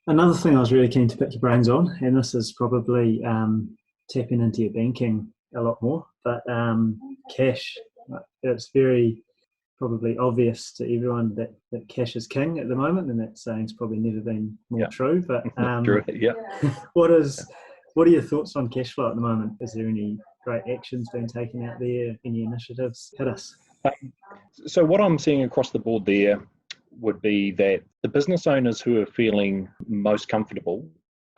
Another thing I was really keen to pick your brains on, and this is probably tapping into your banking a lot more, but cash. It's very probably obvious to everyone that cash is king at the moment, and that saying's probably never been more Yeah. true. But True. Yeah. what are your thoughts on cash flow at the moment? Is there any great actions being taken out there? Any initiatives? Hit us. So what I'm seeing across the board there would be that the business owners who are feeling most comfortable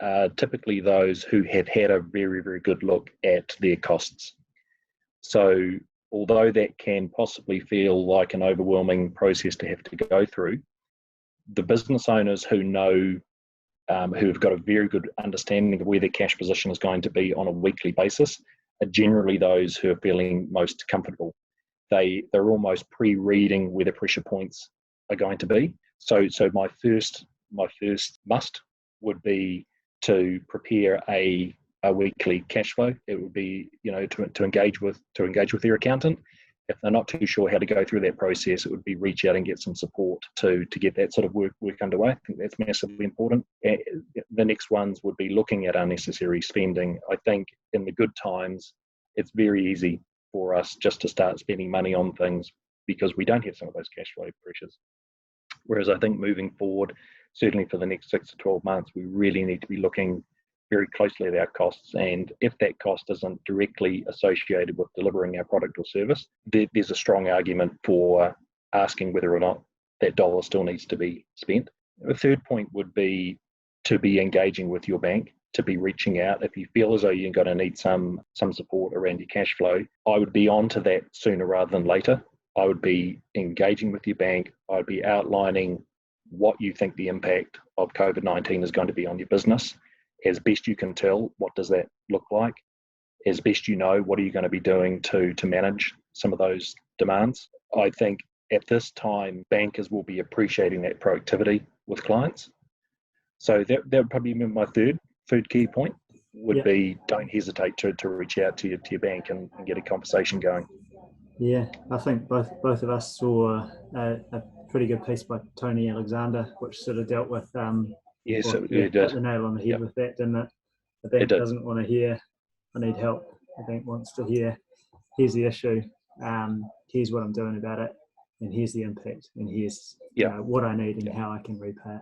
are typically those who have had a very, very good look at their costs. So although that can possibly feel like an overwhelming process to have to go through, the business owners who know, who've got a very good understanding of where their cash position is going to be on a weekly basis, are generally those who are feeling most comfortable. They're almost pre-reading where the pressure points are going to be. So my first must would be to prepare a weekly cash flow. It would be, to engage with their accountant. If they're not too sure how to go through that process, it would be reach out and get some support to get that sort of work underway. I think that's massively important. The next ones would be looking at unnecessary spending. I think in the good times, it's very easy for us just to start spending money on things because we don't have some of those cash flow pressures. Whereas I think moving forward, certainly for the next 6 to 12 months, we really need to be looking very closely at our costs. And if that cost isn't directly associated with delivering our product or service, there's a strong argument for asking whether or not that dollar still needs to be spent. The third point would be to be engaging with your bank, to be reaching out. If you feel as though you're going to need some support around your cash flow, I would be on to that sooner rather than later. I would be engaging with your bank. I'd be outlining what you think the impact of COVID-19 is going to be on your business. As best you can tell, what does that look like? As best you know, what are you going to be doing to manage some of those demands? I think at this time, bankers will be appreciating that proactivity with clients. So that would probably be my third key point would be don't hesitate to reach out to your bank and get a conversation going. Yeah, I think both of us saw a pretty good piece by Tony Alexander, which sort of dealt with Yes, it hit did. the nail on the head with that, didn't it? The bank doesn't want to hear, I need help. The bank wants to hear, here's the issue, here's what I'm doing about it, and here's the impact, and here's what I need and how I can repay it.